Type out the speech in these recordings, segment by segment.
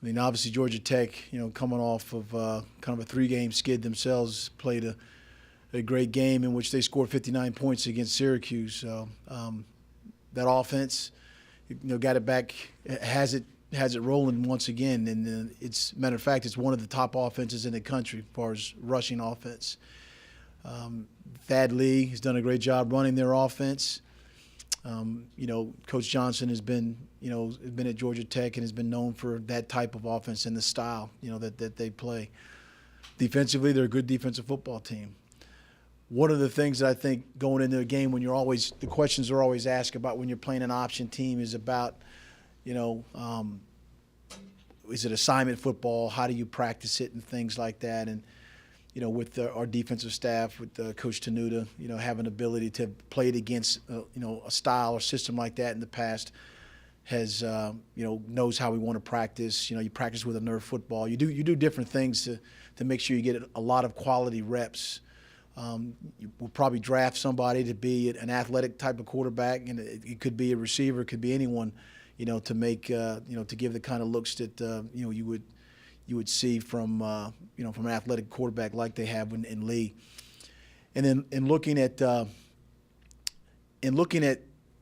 I mean, obviously Georgia Tech, coming off of kind of a 3-game skid themselves, played a great game in which they scored 59 points against Syracuse. So that offense, got it back, has it rolling once again. And it's matter of fact, it's one of the top offenses in the country as far as rushing offense. Thad Lee has done a great job running their offense. Coach Johnson has been at Georgia Tech and has been known for that type of offense and the style, that they play. Defensively, they're a good defensive football team. One of the things that I think going into a game when the questions are always asked about when you're playing an option team is about, is it assignment football? How do you practice it and things like that? And, with our defensive staff, with Coach Tenuta, having ability to play it against, a style or system like that in the past has, knows how we want to practice. You practice with a Nerf football. You do different things to make sure you get a lot of quality reps. You will probably draft somebody to be an athletic type of quarterback, and it could be a receiver, it could be anyone, to make, to give the kind of looks that, you would see from from an athletic quarterback like they have in Lee. And then in looking at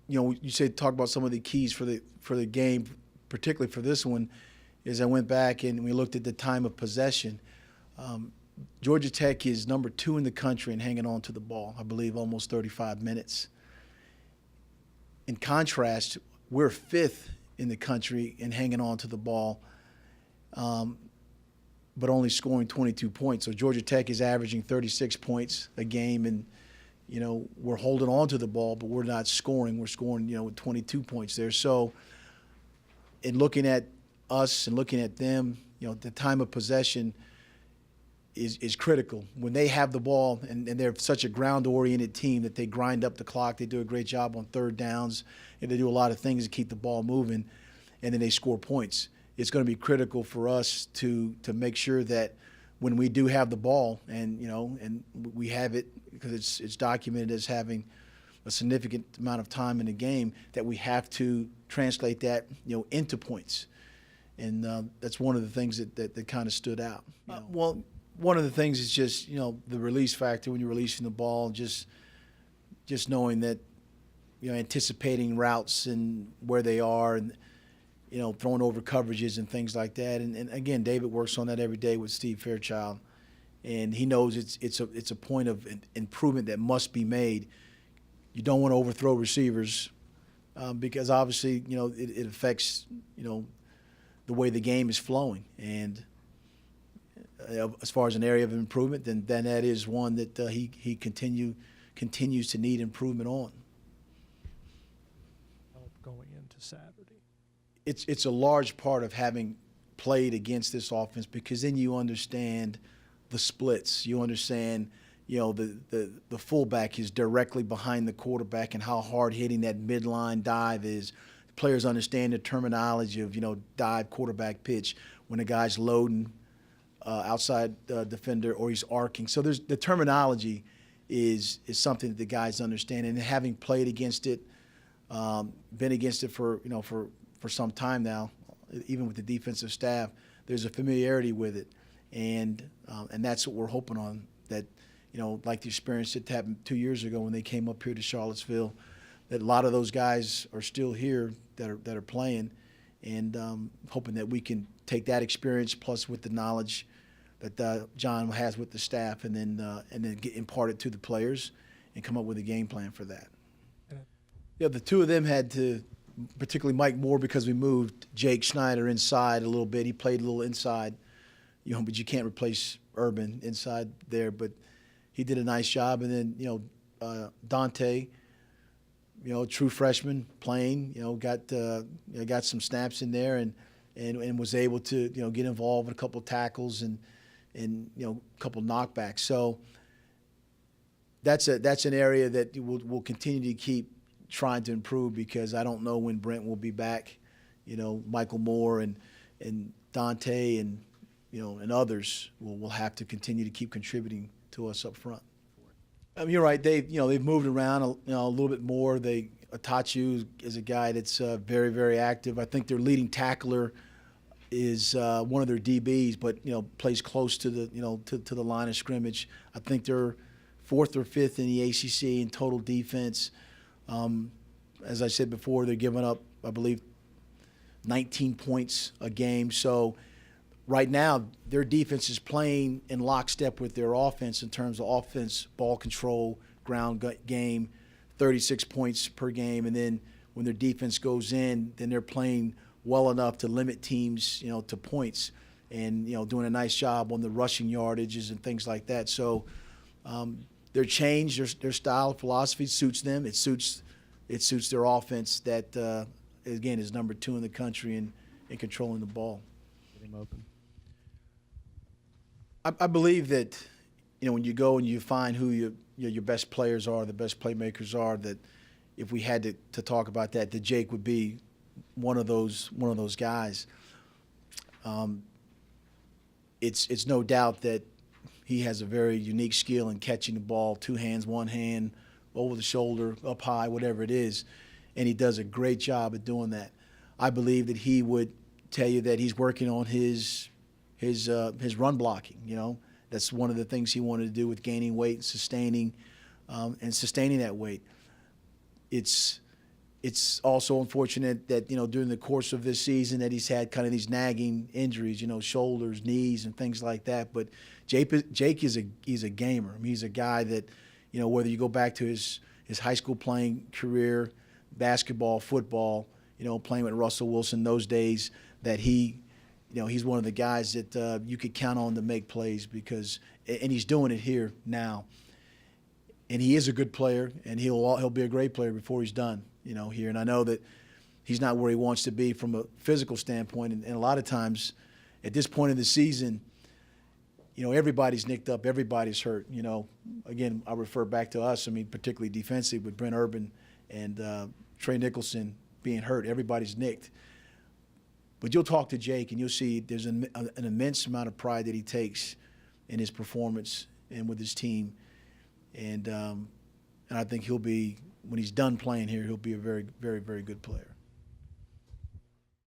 you said talk about some of the keys for the game, particularly for this one, is I went back and we looked at the time of possession. Georgia Tech is number 2 in the country in hanging on to the ball, I believe almost 35 minutes. In contrast, we're 5th in the country in hanging on to the ball, but only scoring 22 points. So Georgia Tech is averaging 36 points a game, and we're holding on to the ball, but we're not scoring. We're scoring with 22 points there. So in looking at us and looking at them, the time of possession is critical. When they have the ball, and they're such a ground-oriented team that they grind up the clock, they do a great job on third downs, and they do a lot of things to keep the ball moving, and then they score points. It's going to be critical for us to make sure that when we do have the ball, and we have it because it's documented as having a significant amount of time in the game, that we have to translate that into points, and that's one of the things that kind of stood out. Well, one of the things is just the release factor when you're releasing the ball, just knowing that anticipating routes and where they are, and throwing over coverages and things like that. And again, David works on that every day with Steve Fairchild, and he knows it's a point of improvement that must be made. You don't want to overthrow receivers because obviously it affects the way the game is flowing. And as far as an area of improvement, then that is one that he continues to need improvement on. Going into Saturday. It's a large part of having played against this offense, because then you understand the splits. You understand, the fullback is directly behind the quarterback and how hard hitting that midline dive is. Players understand the terminology of, dive, quarterback, pitch, when a guy's loading outside defender or he's arcing. So the terminology is something that the guys understand, and having played against it, been against it for some time now, even with the defensive staff, there's a familiarity with it, and that's what we're hoping on. That like the experience that happened 2 years ago when they came up here to Charlottesville, that a lot of those guys are still here that are playing, and hoping that we can take that experience plus with the knowledge that John has with the staff, and then impart it to the players and come up with a game plan for that. Yeah, the two of them had to, particularly Mike Moore, because we moved Jake Schneider inside a little bit. He played a little inside, but you can't replace Urban inside there. But he did a nice job. And then, Dante, true freshman playing, got some snaps in there and was able to, get involved in a couple of tackles and a couple of knockbacks. So that's an area that we'll continue to keep trying to improve, because I don't know when Brent will be back. Michael Moore and Dante and others will have to continue to keep contributing to us up front. You're right. They've moved around a little bit more. Atachu is a guy that's very, very active. I think their leading tackler is one of their DBs, but plays close to the to the line of scrimmage. I think they're fourth or fifth in the ACC in total defense. As I said before, they're giving up, I believe, 19 points a game. So right now, their defense is playing in lockstep with their offense in terms of offense, ball control, ground game, 36 points per game. And then when their defense goes in, then they're playing well enough to limit teams, to points, and doing a nice job on the rushing yardages and things like that. So their change, their style, philosophy suits them. It suits their offense that again is number 2 in the country in controlling the ball. Get him open. I believe that when you go and you find who your best players are, the best playmakers are, that if we had to talk about that Jake would be one of those guys. It's no doubt that he has a very unique skill in catching the ball, 2 hands, 1 hand, over the shoulder, up high, whatever it is, and he does a great job at doing that. I believe that he would tell you that he's working on his run blocking. That's one of the things he wanted to do with gaining weight and sustaining that weight. It's also unfortunate that during the course of this season that he's had kind of these nagging injuries, shoulders, knees, and things like that. But Jake is a gamer. I mean, he's a guy that whether you go back to his high school playing career, basketball, football, playing with Russell Wilson those days, that he's one of the guys that you could count on to make plays and he's doing it here now. And he is a good player, and he'll be a great player before he's done, here. And I know that he's not where he wants to be from a physical standpoint. And a lot of times at this point in the season, everybody's nicked up, everybody's hurt. Again, I refer back to us. I mean, particularly defensive with Brent Urban and Trey Nicholson being hurt. Everybody's nicked. But you'll talk to Jake, and you'll see there's an immense amount of pride that he takes in his performance and with his team. And I think he'll be, when he's done playing here, he'll be a very, very, very good player.